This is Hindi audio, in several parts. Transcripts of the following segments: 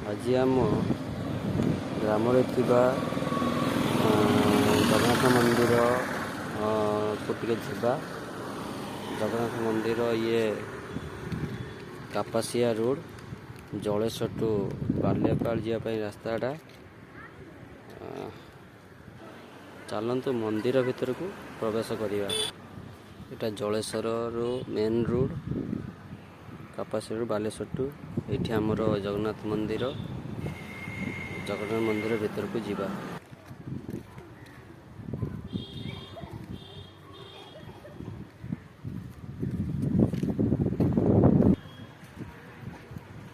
आज आम ग्राम जगन्नाथ मंदिर को टिके जावा। जगन्नाथ मंदिर ये कापासिया रोड जलेश्वर टू बालियापाल जावाई रास्ताटा। चलतु मंदिर भितर को प्रवेश करवा। यहाँ Jaleswar main road Kapasia road Baleswar to ये आमर जगन्नाथ मंदिर भितर को जीवा।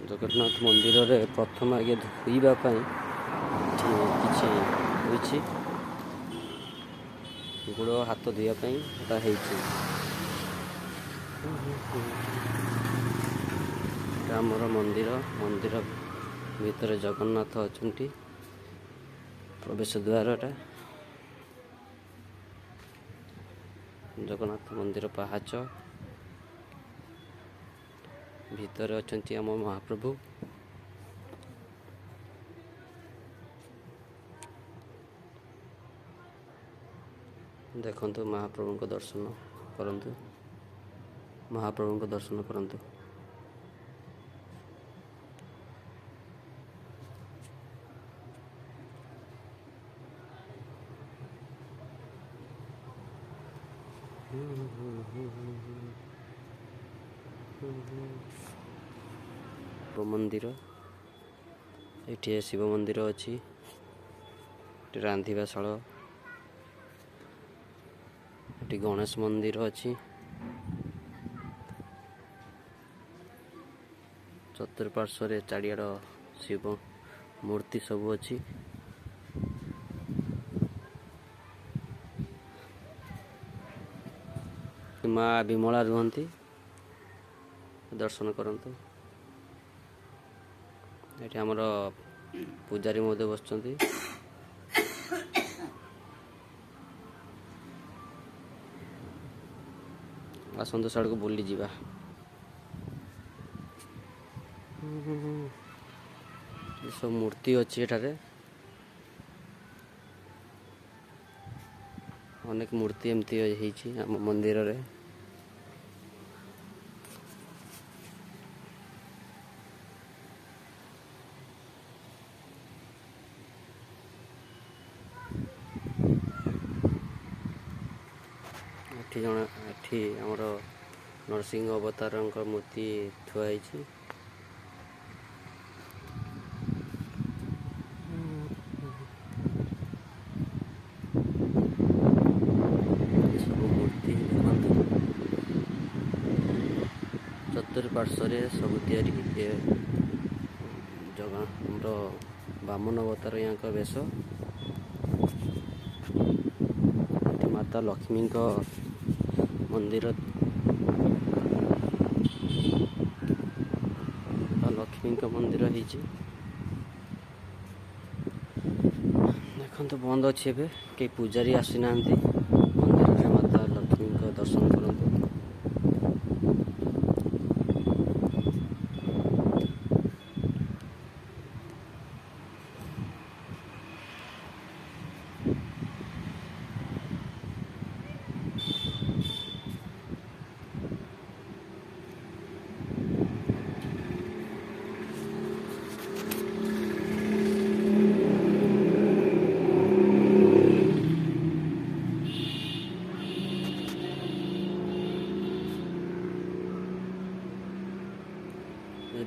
जगन्नाथ मंदिर रे प्रथम आगे धोइबा किछि गोड़ हाथ धोइबा आमर मंदिर भीतर जगन्नाथ अछंती। प्रवेश द्वारटा जगन्नाथ मंदिर पहाच भीतर अछंती आम महाप्रभु। देखंतु महाप्रभु को दर्शन करंतु। महाप्रभु को दर्शन करंतु। मंदिर ये शिव मंदिर अच्छी रांधिबा शाल। ये गणेश मंदिर अच्छी चतुर्पार्श्व चारियाड शिव मूर्ति सब अच्छी। माँ विमला रुहंती दर्शन करंतु। ये आमर पूजारी महोदय बसचंती। आसंतु साड़ को बुली जीवा। सब मूर्ति अच्छी एठारे अनेक मूर्ति एमती होइछि आम मंदिर रे। एठी हमर नरसिंह अवतार मूर्ति थुआई। सब मूर्ति चतुर्पार्श्व सब तैयारी जगह बामन अवतार यहाँ वेश। माता लक्ष्मी मंदिर देखो बंद अच्छे कई पूजारी आसी ना मंदिर में। माता लक्ष्मी दर्शन करंतु।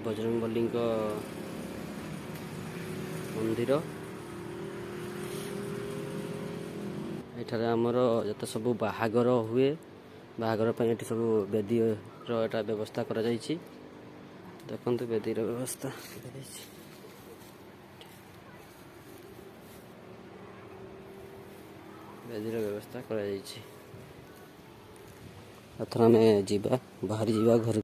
बजरंगबली मंदिर ये आमर जत सब बाहागर हुए बाहागर ये सब वेदी एटा व्यवस्था करा जाइछि। देखंतु वेदी व्यवस्था करा जाइछि। अथरा में जीवा बाहर जीवा घर।